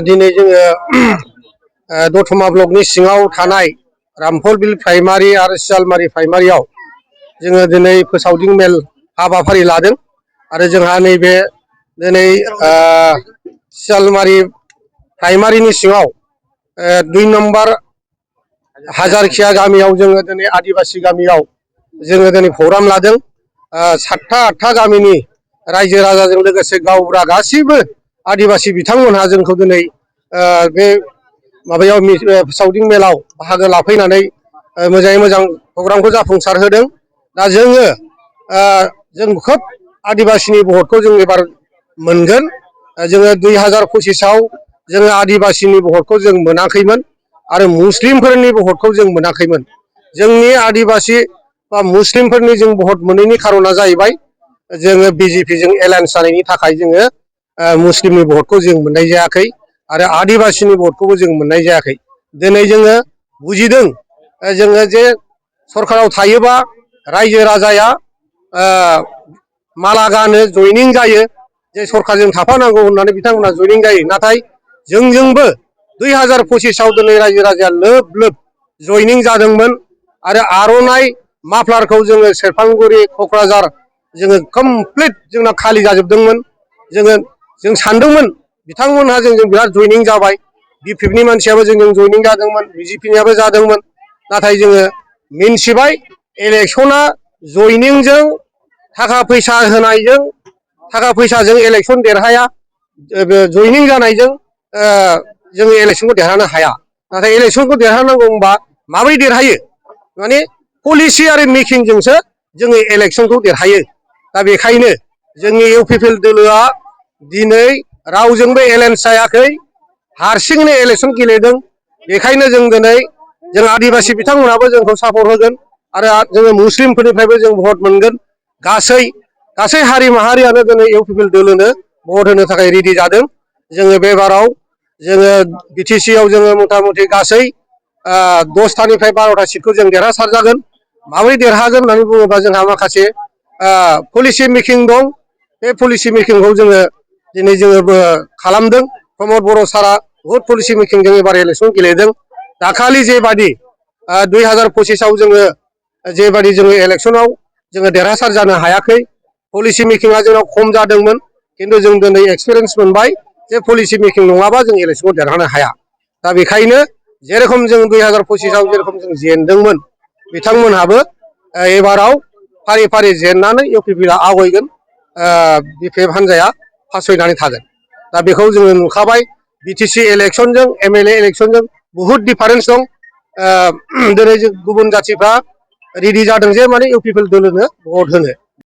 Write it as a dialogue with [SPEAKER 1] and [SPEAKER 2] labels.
[SPEAKER 1] दिनै जोङो दतमा ब्लकनि सिङाव थानाय रामफलबिल प्राइमारि आरो सियालमारि प्राइमारियाव जोङो दिनै फोसावदिं मेल हाबाफारि लादों आरो जोंहा नैबे दिनै सियालमारि प्राइमारिनि सिङाव 2 नम्बर हाजारखिया गामियाव जोङो दिनै आदिबासि गामियाव जोङो दिनै प्रग्राम लादों। 7टा 8टा गामिनि रायजो राजाजों लोगोसे गावबुरा गासिबो आदिबासि बिथांमोनहा जोंखौ दिनै बे माबायाव फोसावदिं मेलाव बाहागो लाफैनानै मोजाङै मोजां प्रग्रामखौ जाफुंसार होदों। दा जोङो जों खोब आदिबासिनि भटखौ जों एबार मोनगोन। जोङो 2025आव जोङो आदिबासिनि भटखौ जों मोनाखैमोन आरो मुस्लिमफोरनि भटखौ जों मोनाखैमोन। जोंनि आदिबासि बा मुस्लिमफोरनि जों भट मोनैनि खारना जाहैबाय जोङो बिजेपिजों एलायन्स जानायनि थाखाय जोङो मुस्लिमनि भटखौ जों मोननाय जायाखै आरो आदिबासिनि भटखौबो जों मोननाय जायाखै। दिनै जोङो बुजिदों जोङो जे सरकाराव थायोबा रायजो राजाया माला गानो जइनिं जायो, जे सरकारजों थाफानांगौ होननानै बिथांमोना जइनिं जायो। नाथाय जोंजोंबो 2025आव दिनै रायजो राजाया लोब लोब जइनिं जादोंमोन आरो आर'नाइ माफ्लारखौ जोङो सेरफांगुरि क'क्राझार जोङो कमप्लिट जोंना खालि जाजोबदोंमोन। जों सानदोंमोन बिथांमोनहा जोंजों बिराद जइनिं जाबाय, बिपिएफनि मानसियाबो जोंजों जइनिं जादोंमोन, बिजेपिनियाबो जादोंमोन। नाथाय जोङो मिन्थिबाय इलेक्सना जइनिंजों थाखा फैसा होनायजों थाखा फैसाजों इलेक्सन देरहाया, जइनिं जानायजों जोङो इलेक्सनखौ देरहानो हाया। नाथाय इलेक्सनखौ देरहानांगौ होनबा माबोरै देरहायो, माने पलिसि आरो मेकिंजोंसो जोङो इलेक्सनखौ देरहायो। दा बेखायनो जोंनि इउपिपिएल दोलोआ दिनै रावजोंबो एलायन्स जायाखै, हारसिङैनो इलेक्सन गेलेदों। बेखायनो जों दिनै जों आदिबासि बिथांमोनाबो जोंखौ सापर्ट होगोन आरो जोङो मुस्लिमफोरनिफ्रायबो जों भट मोनगोन। गासै हारि माहारियानो दिनै इउपिपिएल दोलोनो भट होनो थाखाय रेडि जादों। जोङो बे बाराव जोङो बिटिसिआव जोङो मथा मथि गासै 10टानिफ्राय 12टा सिटखौ जों देरहासार जागोन। माबोरै देरहागोन होननानै बुङोबा जोंहा माखासे पलिसि मेकिं दं। बे पलिसि मेकिंखौ जोङो दिनै जोङो खालामदों। प्रमद बर' सारा बहुद पलिसि मेकिंजों एबार इलेक्सन गेलेदों। दाखालि जेबादि 2025आव जोङो जेबादि जोङो इलेक्सनाव जोङो देरहासार जानो हायाखै, पलिसि मेकिंआ जोंनाव खम जादोंमोन। खिन्थु जों दिनै एक्सपिरियेन्स मोनबाय जे पलिसि मेकिं नङाबा जों इलेक्सनखौ देरहानो हाया। दा बेखायनो जेरखम जों 2025आव जेरखम जों जेनदोंमोन, बिथांमोनहाबो एबाराव फारि फारि जेननानै इउपिपिएलआ आवगायगोन, बिपिएफ हान्जाया फासयनानै थागोन। दा बेखौ जोङो नुखाबाय। बिटिसि इलेक्सनजों एमएलए इलेक्सनजों बहुद डिफारेन्स दं। दिनै जों गुबुन जाथिफ्रा रेडि जादों जे माने इउपिपिएल दोलोनो भट होनो।